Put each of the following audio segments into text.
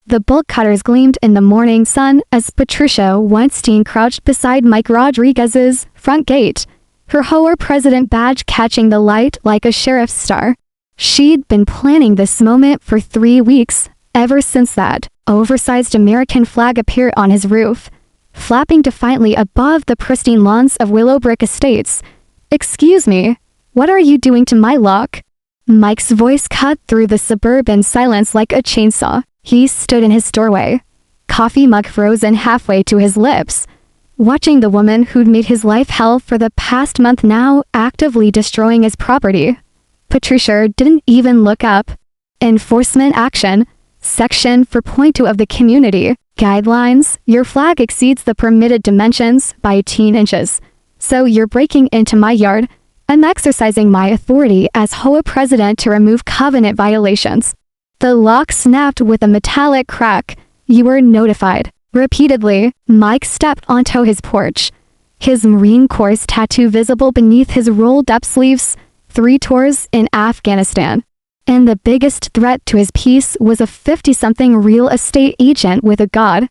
The bolt cutters gleamed in the morning sun as Patricia Weinstein crouched beside Mike Rodriguez's front gate, her HOA president badge catching the light like a sheriff's star. She'd been planning this moment for 3 weeks, ever since that oversized American flag appeared on his roof, flapping defiantly above the pristine lawns of Willowbrook Estates. "Excuse me, what are you doing to my lock?" Mike's voice cut through the suburban silence like a chainsaw. He stood in his doorway, coffee mug frozen halfway to his lips, watching the woman who'd made his life hell for the past month now actively destroying his property. Patricia didn't even look up. Enforcement action. Section 4.2 of the community guidelines. Your flag exceeds the permitted dimensions by 18 inches. So you're breaking into my yard. I'm exercising my authority as HOA president to remove covenant violations. The lock snapped with a metallic crack. You were notified. Repeatedly, Mike stepped onto his porch, his Marine Corps tattoo visible beneath his rolled-up sleeves. 3 tours in Afghanistan. And the biggest threat to his peace was a 50-something real estate agent with a god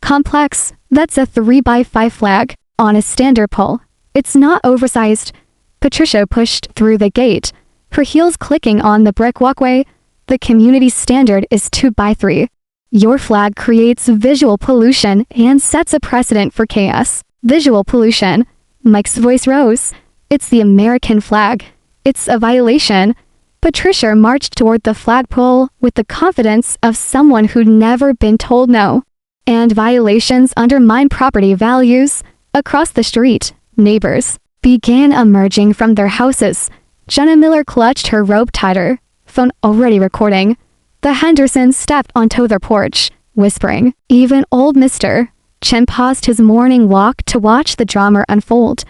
complex. That's a 3x5 flag on a standard pole. It's not oversized. Patricia pushed through the gate, her heels clicking on the brick walkway. The community standard is 2x3. Your flag creates visual pollution and sets a precedent for chaos. Visual pollution. Mike's voice rose. It's the American flag. It's a violation. Patricia marched toward the flagpole with the confidence of someone who'd never been told no. And violations undermine property values. Across the street, neighbors began emerging from their houses. Jenna Miller clutched her robe tighter, phone already recording. The Hendersons stepped onto their porch, whispering. Even old Mr. Chin paused his morning walk to watch the drama unfold.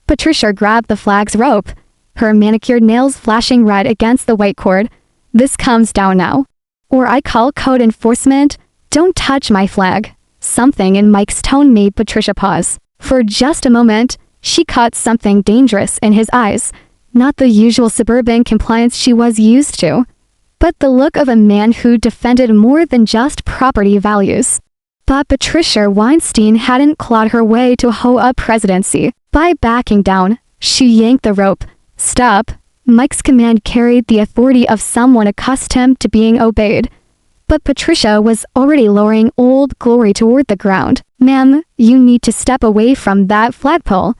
Patricia grabbed the flag's rope, her manicured nails flashing red against the white cord. This comes down now, or I call code enforcement. Don't touch my flag. Something in Mike's tone made Patricia pause. For just a moment, she caught something dangerous in his eyes. Not the usual suburban compliance she was used to, but the look of a man who defended more than just property values. But Patricia Weinstein hadn't clawed her way to HOA presidency. By backing down, she yanked the rope. Stop. Mike's command carried the authority of someone accustomed to being obeyed. But Patricia was already lowering Old Glory toward the ground. Ma'am, you need to step away from that flagpole.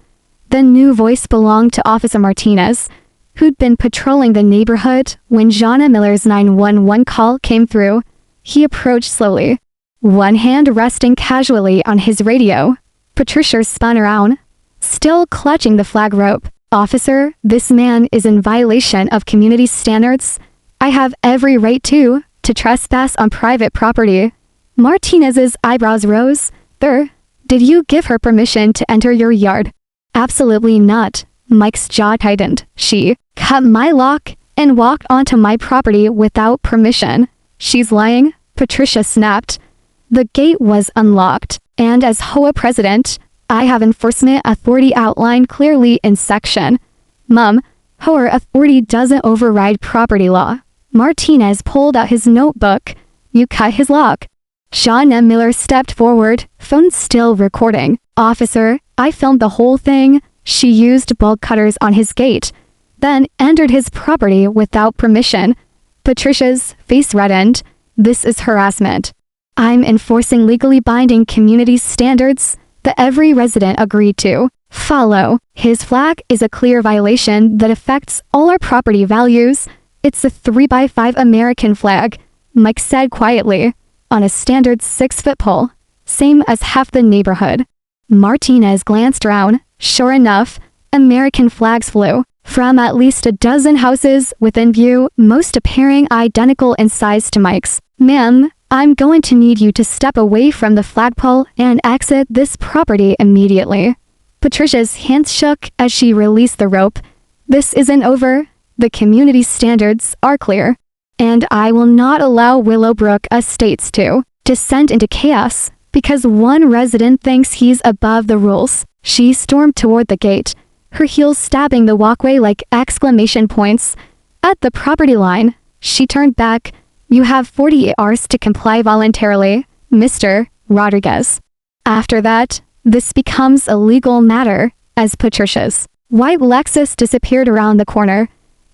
The new voice belonged to Officer Martinez, who'd been patrolling the neighborhood when Jonna Miller's 911 call came through. He approached slowly, one hand resting casually on his radio. Patricia spun around, still clutching the flag rope. Officer, this man is in violation of community standards. I have every right to trespass on private property. Martinez's eyebrows rose. Sir, did you give her permission to enter your yard? Absolutely not. Mike's jaw tightened. She cut my lock and walked onto my property without permission. She's lying, Patricia snapped. The gate was unlocked, and as HOA president, I have enforcement authority outlined clearly in section. Mom, HOA authority doesn't override property law. Martinez pulled out his notebook. You cut his lock. Jonna Miller stepped forward, phone still recording. Officer, I filmed the whole thing. She used bolt cutters on his gate, then entered his property without permission. Patricia's face reddened. This is harassment. I'm enforcing legally binding community standards that every resident agreed to follow. His flag is a clear violation that affects all our property values. It's a 3x5 American flag, Mike said quietly, on a standard 6-foot pole, same as half the neighborhood. Martinez glanced around. Sure enough, American flags flew from at least a dozen houses within view, most appearing identical in size to Mike's. Ma'am, I'm going to need you to step away from the flagpole and exit this property immediately. Patricia's hands shook as she released the rope. This isn't over. The community standards are clear, and I will not allow Willowbrook Estates to descend into chaos because one resident thinks he's above the rules. She stormed toward the gate, her heels stabbing the walkway like exclamation points. At the property line, she turned back, You have 48 hours to comply voluntarily, Mr. Rodriguez. After that, this becomes a legal matter, as Patricia's white Lexus disappeared around the corner.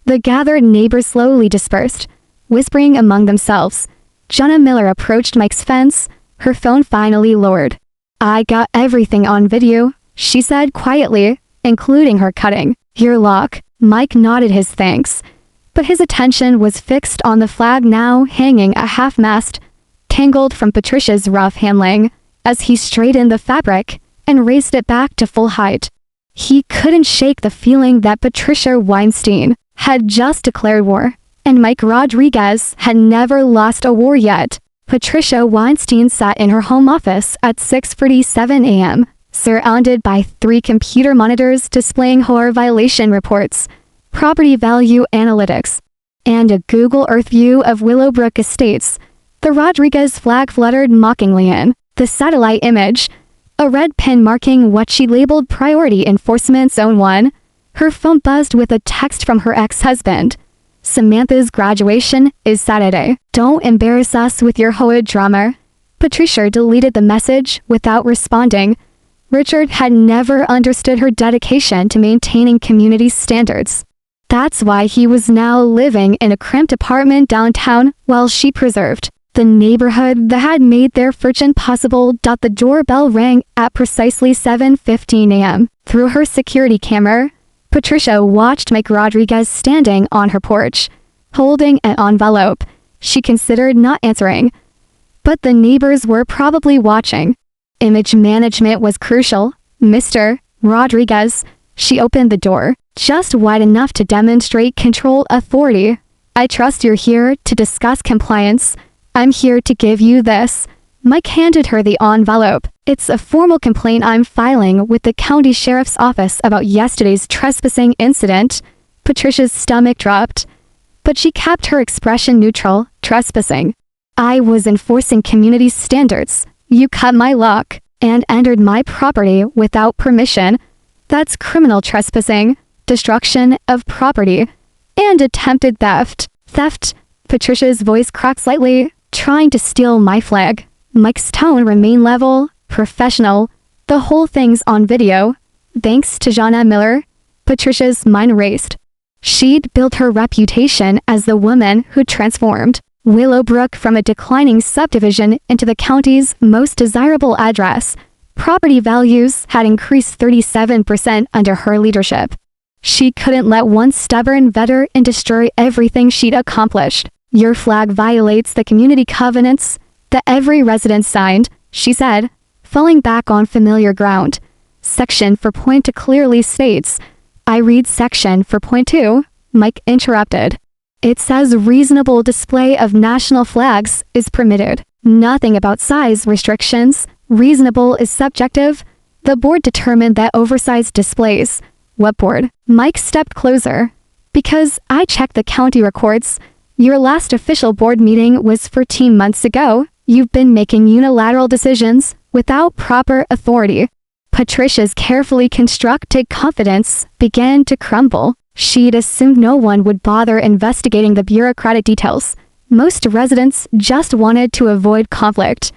The gathered neighbors slowly dispersed, whispering among themselves. Jonna Miller approached Mike's fence, her phone finally lowered. "I got everything on video," she said quietly, including her cutting. "Your lock." Mike nodded his thanks, but his attention was fixed on the flag now hanging at half-mast, tangled from Patricia's rough handling, as he straightened the fabric and raised it back to full height. He couldn't shake the feeling that Patricia Weinstein had just declared war, and Mike Rodriguez had never lost a war yet. Patricia Weinstein sat in her home office at 6:47 a.m., surrounded by 3 computer monitors displaying HOA violation reports, property value analytics, and a Google Earth view of Willowbrook Estates. The Rodriguez flag fluttered mockingly in the satellite image, a red pin marking what she labeled Priority Enforcement Zone 1. Her phone buzzed with a text from her ex-husband. "Samantha's graduation is Saturday. Don't embarrass us with your HOA drama." Patricia deleted the message without responding. Richard had never understood her dedication to maintaining community standards. That's why he was now living in a cramped apartment downtown while she preserved the neighborhood that had made their fortune possible. The doorbell rang at precisely 7:15 a.m. Through her security camera, Patricia watched Mike Rodriguez standing on her porch, holding an envelope. She considered not answering, but the neighbors were probably watching. Image management was crucial. "Mr. Rodriguez." She opened the door, just wide enough to demonstrate control authority. "I trust you're here to discuss compliance. I'm here to give you this." Mike handed her the envelope. "It's a formal complaint I'm filing with the county sheriff's office about yesterday's trespassing incident." Patricia's stomach dropped, but she kept her expression neutral. "Trespassing. I was enforcing community standards. You cut my lock and entered my property without permission. That's criminal trespassing, destruction of property, and attempted theft." "Theft?" Patricia's voice cracked slightly. "Trying to steal my flag." Mike's tone remained level, professional. "The whole thing's on video. Thanks to Jonna Miller." Patricia's mind raced. She'd built her reputation as the woman who transformed Willowbrook from a declining subdivision into the county's most desirable address. Property values had increased 37% under her leadership. She couldn't let one stubborn veteran destroy everything she'd accomplished. "Your flag violates the community covenants that every resident signed," she said, falling back on familiar ground. "Section 4.2 clearly states." "I read Section 4.2, Mike interrupted. "It says reasonable display of national flags is permitted. Nothing about size restrictions. Reasonable is subjective. The board determined that oversized displays." "What board?" Mike stepped closer. "Because I checked the county records. Your last official board meeting was 14 months ago. You've been making unilateral decisions without proper authority." Patricia's carefully constructed confidence began to crumble. She'd assumed no one would bother investigating the bureaucratic details. Most residents just wanted to avoid conflict.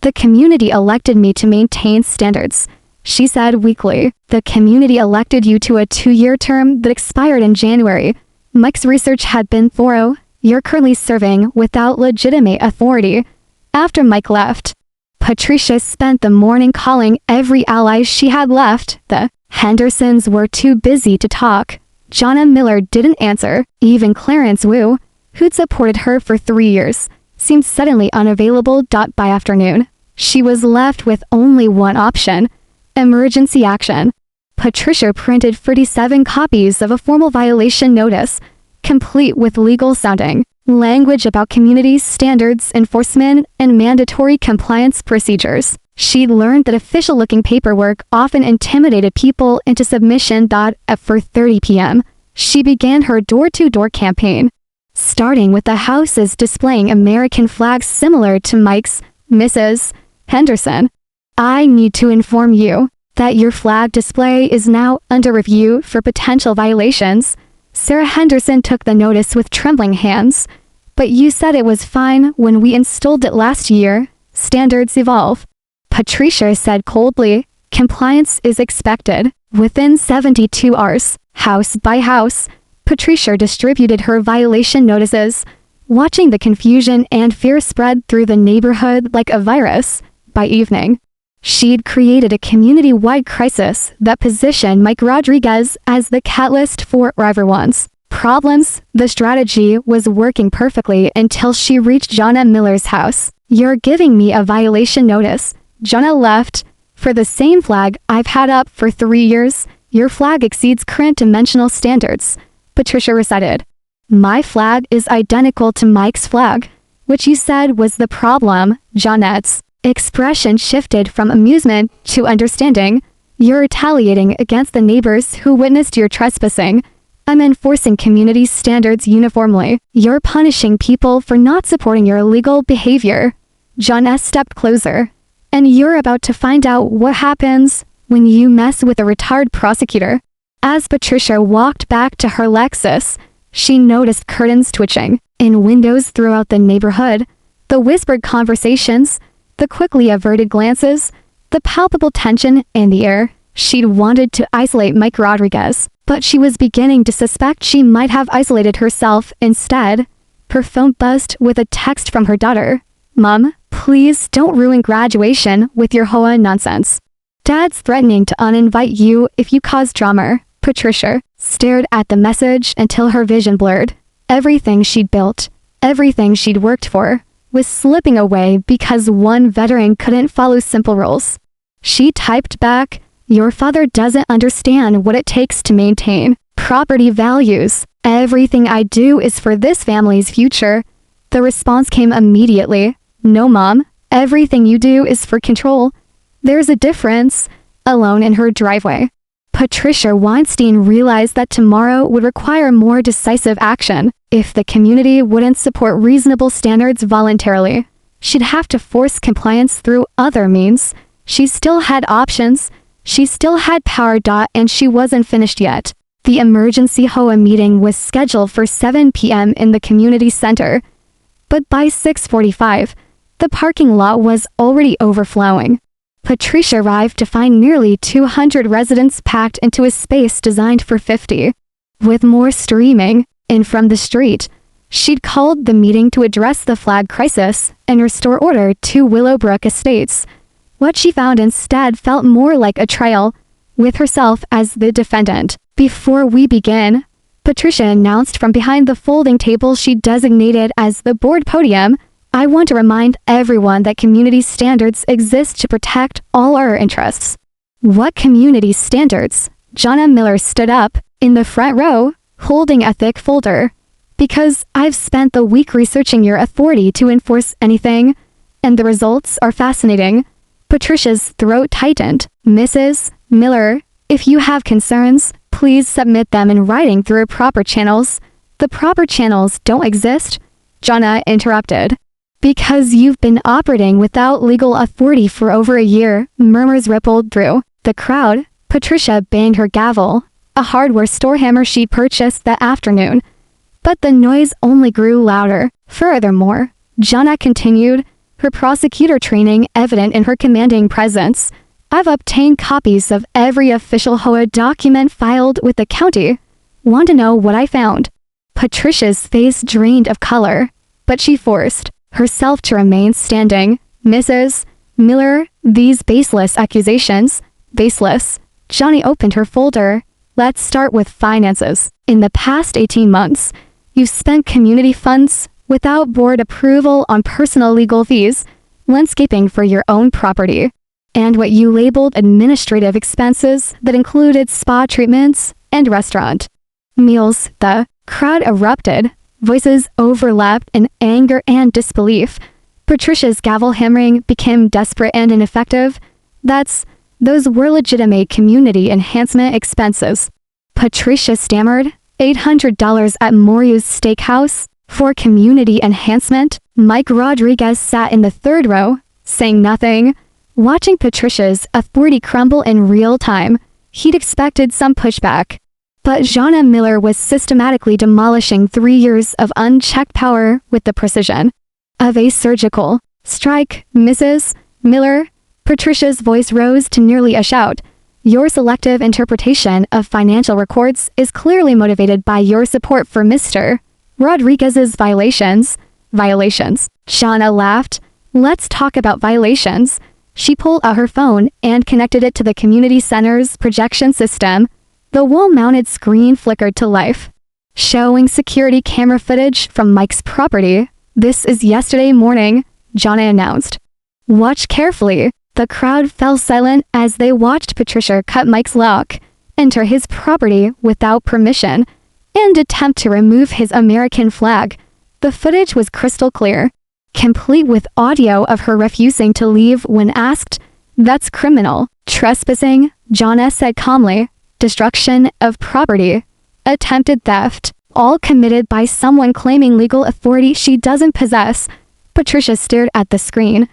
"The community elected me to maintain standards," she said weakly. "The community elected you to a 2-year term that expired in January. Mike's research had been thorough. You're currently serving without legitimate authority." After Mike left, Patricia spent the morning calling every ally she had left. The Hendersons were too busy to talk. Jonna Miller didn't answer. Even Clarence Wu, who'd supported her for 3 years, seemed suddenly unavailable. By afternoon, she was left with only one option: emergency action. Patricia printed 37 copies of a formal violation notice, complete with legal-sounding language about community standards enforcement and mandatory compliance procedures. She'd learned that official-looking paperwork often intimidated people into submission. At 4:30 p.m., she began her door-to-door campaign, starting with the houses displaying American flags similar to Mike's. "Mrs. Henderson, I need to inform you that your flag display is now under review for potential violations." Sarah Henderson took the notice with trembling hands. But you said it was fine when we installed it last year. Standards evolve. Patricia said coldly. Compliance is expected. Within 72 hours, house by house, Patricia distributed her violation notices, watching the confusion and fear spread through the neighborhood like a virus. By evening, she'd created a community-wide crisis that positioned Mike Rodriguez as the catalyst for everyone's problems. The strategy was working perfectly until she reached Jonna Miller's house. "You're giving me a violation notice." Jonna left. "For the same flag I've had up for 3 years, your flag exceeds current dimensional standards," Patricia recited. "My flag is identical to Mike's flag, which you said was the problem." Jonette's expression shifted from amusement to understanding. "You're retaliating against the neighbors who witnessed your trespassing. I'm enforcing community standards uniformly. You're punishing people for not supporting your illegal behavior." Jonette stepped closer. "And you're about to find out what happens when you mess with a retired prosecutor." As Patricia walked back to her Lexus, she noticed curtains twitching in windows throughout the neighborhood, the whispered conversations, the quickly averted glances, the palpable tension in the air. She'd wanted to isolate Mike Rodriguez, but she was beginning to suspect she might have isolated herself instead. Her phone buzzed with a text from her daughter. "Mom, please don't ruin graduation with your HOA nonsense. Dad's threatening to uninvite you if you cause drama." Patricia stared at the message until her vision blurred. Everything she'd built, everything she'd worked for, was slipping away because one veteran couldn't follow simple rules. She typed back, "Your father doesn't understand what it takes to maintain property values. Everything I do is for this family's future." The response came immediately. "No, Mom, everything you do is for control." There's a difference. Alone in her driveway, Patricia Weinstein realized that tomorrow would require more decisive action. If the community wouldn't support reasonable standards voluntarily, she'd have to force compliance through other means. She still had options. She still had power. And she wasn't finished yet. The emergency HOA meeting was scheduled for 7 p.m. in the community center. But by 6:45, the parking lot was already overflowing. Patricia arrived to find nearly 200 residents packed into a space designed for 50. With more streaming in from the street, she'd called the meeting to address the flag crisis and restore order to Willowbrook Estates. What she found instead felt more like a trial, with herself as the defendant. "Before we begin," Patricia announced from behind the folding table she designated as the board podium, "I want to remind everyone that community standards exist to protect all our interests." "What community standards?" Jonna Miller stood up, in the front row, holding a thick folder. "Because I've spent the week researching your authority to enforce anything, and the results are fascinating." Patricia's throat tightened. "Mrs. Miller, if you have concerns, please submit them in writing through proper channels." "The proper channels don't exist," Jonna interrupted. "Because you've been operating without legal authority for over a year," murmurs rippled through the crowd. Patricia banged her gavel, a hardware store hammer she purchased that afternoon. But the noise only grew louder. "Furthermore," Jonna continued, her prosecutor training evident in her commanding presence, "I've obtained copies of every official HOA document filed with the county. Want to know what I found?" Patricia's face drained of color, but she forced herself to remain standing. "Mrs. Miller, these baseless accusations." "Baseless." Johnny opened her folder. "Let's start with finances. In the past 18 months, you've spent community funds without board approval on personal legal fees, landscaping for your own property, and what you labeled administrative expenses that included spa treatments and restaurant meals." The crowd erupted. Voices overlapped in anger and disbelief. Patricia's gavel hammering became desperate and ineffective. Those were legitimate community enhancement expenses." Patricia stammered. $800 at Moriu's Steakhouse for community enhancement. Mike Rodriguez sat in the third row, saying nothing, watching Patricia's authority crumble in real time. He'd expected some pushback, But Jonna Miller was systematically demolishing 3 years of unchecked power with the precision of a surgical strike. Mrs. Miller, Patricia's voice rose to nearly a shout. Your selective interpretation of financial records is clearly motivated by your support for Mr. Rodriguez's violations. Violations. Jonna laughed. Let's talk about violations. She pulled out her phone and connected it to the community center's projection system. The wall-mounted screen flickered to life, showing security camera footage from Mike's property. This is yesterday morning, Jonna announced. Watch carefully. The crowd fell silent as they watched Patricia cut Mike's lock, enter his property without permission, and attempt to remove his American flag. The footage was crystal clear, complete with audio of her refusing to leave when asked. That's criminal. Trespassing, Jonna said calmly. Destruction of property. Attempted theft. All committed by someone claiming legal authority she doesn't possess. Patricia stared at the screen,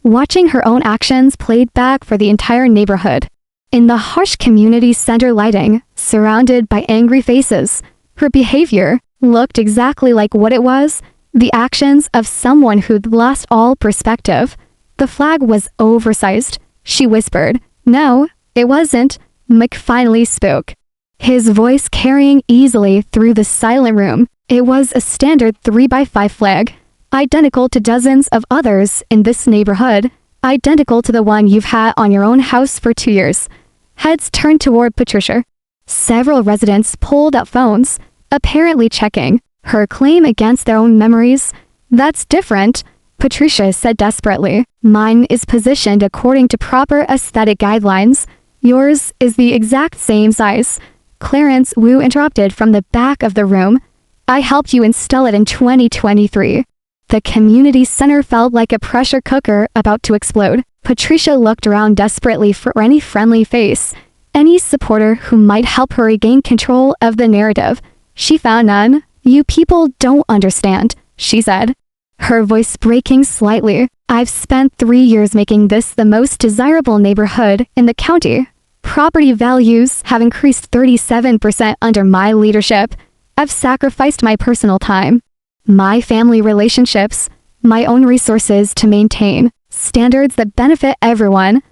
watching her own actions played back for the entire neighborhood. In the harsh community center lighting, surrounded by angry faces, her behavior looked exactly like what it was, the actions of someone who'd lost all perspective. The flag was oversized, she whispered. No, it wasn't. Mike finally spoke, his voice carrying easily through the silent room. It was a standard 3x5 flag, identical to dozens of others in this neighborhood, identical to the one you've had on your own house for 2 years. Heads turned toward Patricia. Several residents pulled out phones, apparently checking her claim against their own memories. That's different, Patricia said desperately. Mine is positioned according to proper aesthetic guidelines. Yours is the exact same size. Clarence Wu interrupted from the back of the room. I helped you install it in 2023. The community center felt like a pressure cooker about to explode. Patricia looked around desperately for any friendly face, any supporter who might help her regain control of the narrative. She found none. You people don't understand, she said, her voice breaking slightly. I've spent 3 years making this the most desirable neighborhood in the county. Property values have increased 37% under my leadership. I've sacrificed my personal time, my family relationships, my own resources to maintain standards that benefit everyone.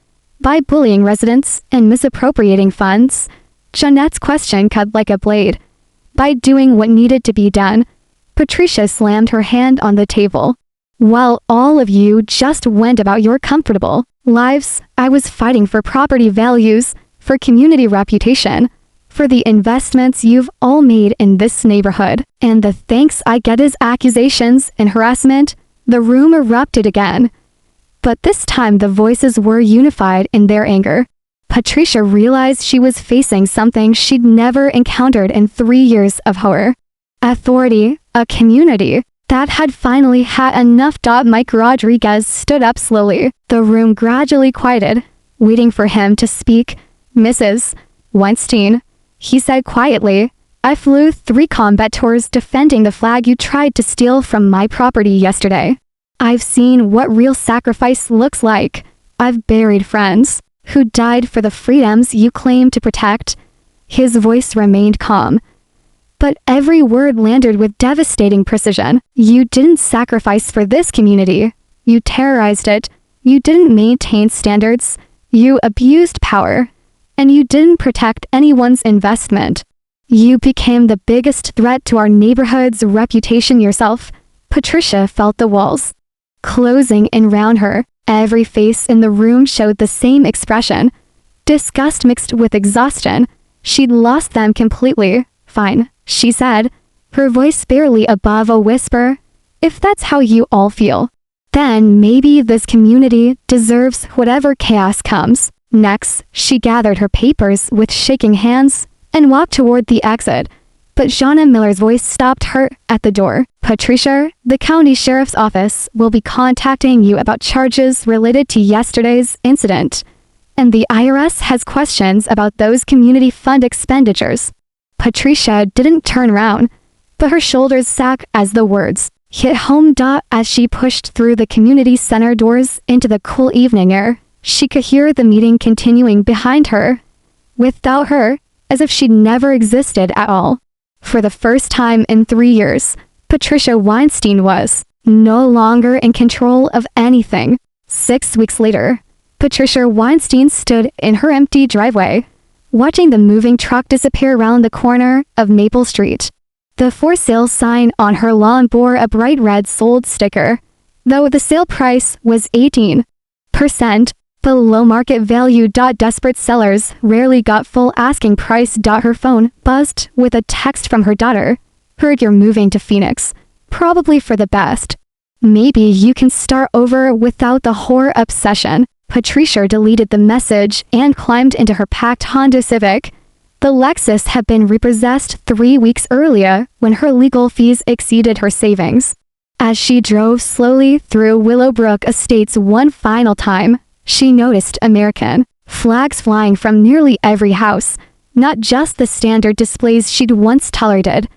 By bullying residents and misappropriating funds, Jeanette's question cut like a blade. By doing what needed to be done, Patricia slammed her hand on the table. While all of you just went about your comfortable lives, I was fighting for property values, for community reputation, for the investments you've all made in this neighborhood. And the thanks I get is accusations and harassment. The room erupted again. But this time the voices were unified in their anger. Patricia realized she was facing something she'd never encountered in 3 years of horror. Authority, a community that had finally had enough. Mike Rodriguez stood up slowly. The room gradually quieted, waiting for him to speak. Mrs. Weinstein, he said quietly, I flew 3 combat tours defending the flag you tried to steal from my property yesterday. I've seen what real sacrifice looks like. I've buried friends who died for the freedoms you claim to protect. His voice remained calm, but every word landed with devastating precision. You didn't sacrifice for this community. You terrorized it. You didn't maintain standards. You abused power. And you didn't protect anyone's investment. You became the biggest threat to our neighborhood's reputation yourself. Patricia felt the walls closing in round her. Every face in the room showed the same expression. Disgust mixed with exhaustion. She'd lost them completely. Fine, she said, her voice barely above a whisper. If that's how you all feel, then maybe this community deserves whatever chaos comes. Next, she gathered her papers with shaking hands and walked toward the exit. But Jonna Miller's voice stopped her at the door. Patricia, the county sheriff's office will be contacting you about charges related to yesterday's incident. And the IRS has questions about those community fund expenditures. Patricia didn't turn around, but her shoulders sagged as the words hit home. As she pushed through the community center doors into the cool evening air, she could hear the meeting continuing behind her. Without her, as if she'd never existed at all. For the first time in 3 years, Patricia Weinstein was no longer in control of anything. 6 weeks later, Patricia Weinstein stood in her empty driveway, watching the moving truck disappear around the corner of Maple Street. The for sale sign on her lawn bore a bright red sold sticker, though the sale price was 18% below market value. Desperate sellers rarely got full asking price. Her phone buzzed with a text from her daughter. Heard you're moving to Phoenix. Probably for the best. Maybe you can start over without the horror obsession. Patricia deleted the message and climbed into her packed Honda Civic. The Lexus had been repossessed 3 weeks earlier when her legal fees exceeded her savings. As she drove slowly through Willowbrook Estates one final time, she noticed American flags flying from nearly every house, not just the standard displays she'd once tolerated,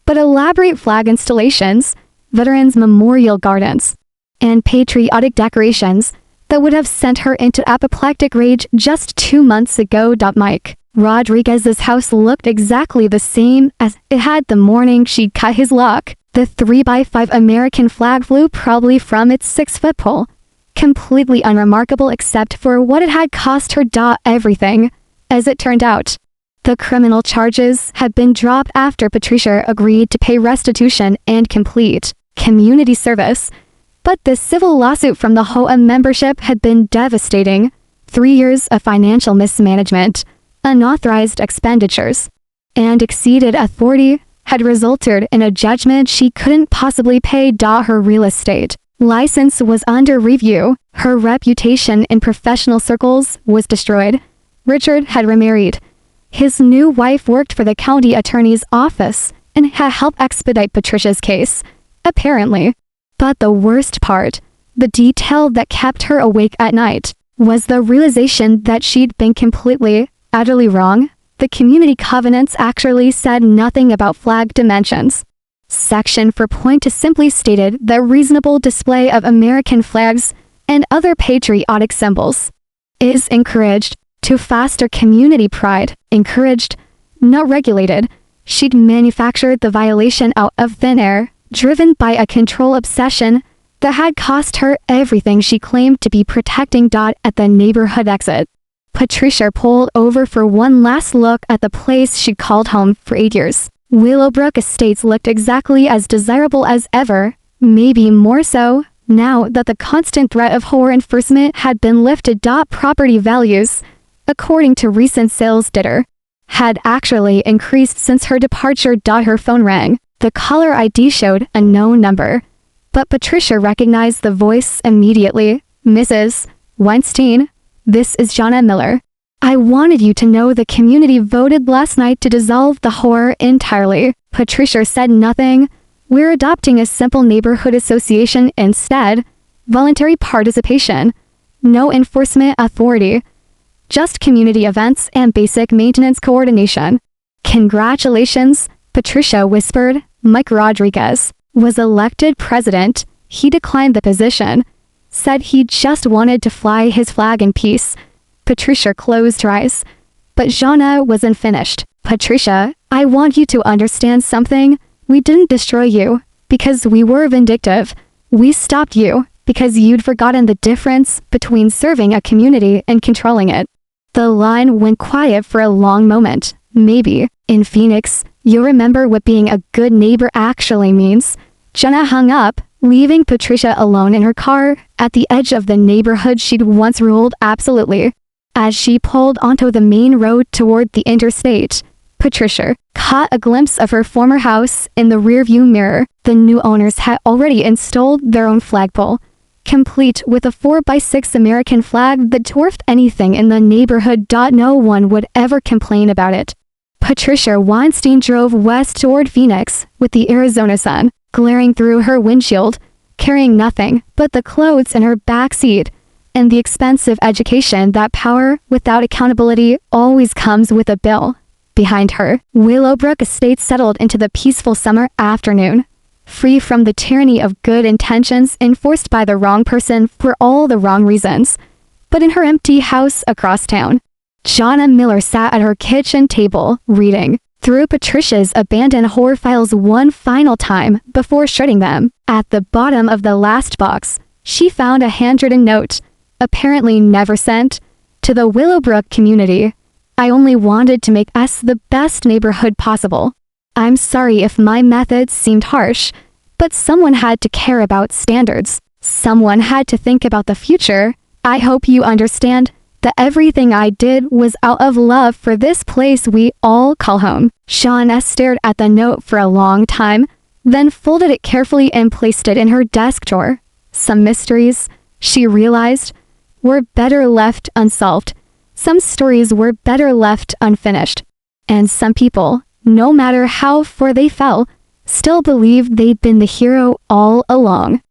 but elaborate flag installations, veterans' memorial gardens, and patriotic decorations that would have sent her into apoplectic rage just 2 months ago. Mike Rodriguez's house looked exactly the same as it had the morning she'd cut his lock. The 3x5 American flag flew proudly from its 6-foot pole, completely unremarkable except for what it had cost her. Everything. As it turned out, the criminal charges had been dropped after Patricia agreed to pay restitution and complete community service. But the civil lawsuit from the HOA membership had been devastating. 3 years of financial mismanagement, unauthorized expenditures, and exceeded authority had resulted in a judgment she couldn't possibly pay. Her real estate license was under review. Her reputation in professional circles was destroyed. Richard had remarried. His new wife worked for the county attorney's office and had helped expedite Patricia's case, apparently. But the worst part, the detail that kept her awake at night, was the realization that she'd been completely, utterly wrong. The community covenants actually said nothing about flag dimensions. Section 4.2 simply stated that reasonable display of American flags and other patriotic symbols is encouraged. To foster community pride, encouraged, not regulated. She'd manufactured the violation out of thin air, driven by a control obsession that had cost her everything she claimed to be protecting. At the neighborhood exit, Patricia pulled over for one last look at the place she'd called home for 8 years. Willowbrook Estates looked exactly as desirable as ever, maybe more so, now that the constant threat of horror enforcement had been lifted. Property values, according to recent sales data, had actually increased since her departure. Her phone rang. The caller ID showed a known number, but Patricia recognized the voice immediately. Mrs. Weinstein, this is Jonna Miller. I wanted you to know the community voted last night to dissolve the horror entirely. Patricia said nothing. We're adopting a simple neighborhood association instead. Voluntary participation. No enforcement authority. Just community events and basic maintenance coordination. Congratulations, Patricia whispered. Mike Rodriguez was elected president. He declined the position. Said he just wanted to fly his flag in peace. Patricia closed her eyes. But Jonna wasn't finished. Patricia, I want you to understand something. We didn't destroy you because we were vindictive. We stopped you because you'd forgotten the difference between serving a community and controlling it. The line went quiet for a long moment. Maybe, in Phoenix, you'll remember what being a good neighbor actually means. Jonna hung up, leaving Patricia alone in her car at the edge of the neighborhood she'd once ruled absolutely. As she pulled onto the main road toward the interstate, Patricia caught a glimpse of her former house in the rearview mirror. The new owners had already installed their own flagpole, complete with a 4x6 American flag that dwarfed anything in the neighborhood. No one would ever complain about it. Patricia Weinstein drove west toward Phoenix with the Arizona sun glaring through her windshield, carrying nothing but the clothes in her back seat and the expensive education that power without accountability always comes with a bill. Behind her, Willowbrook Estates settled into the peaceful summer afternoon, free from the tyranny of good intentions enforced by the wrong person for all the wrong reasons. But in her empty house across town, Jonna Miller sat at her kitchen table, reading through Patricia's abandoned horror files one final time before shredding them. At the bottom of the last box, she found a handwritten note, apparently never sent, to the Willowbrook community. I only wanted to make us the best neighborhood possible. I'm sorry if my methods seemed harsh, but someone had to care about standards. Someone had to think about the future. I hope you understand that everything I did was out of love for this place we all call home. Shauna stared at the note for a long time, then folded it carefully and placed it in her desk drawer. Some mysteries, she realized, were better left unsolved. Some stories were better left unfinished. And some people, no matter how far they fell, still believed they'd been the hero all along.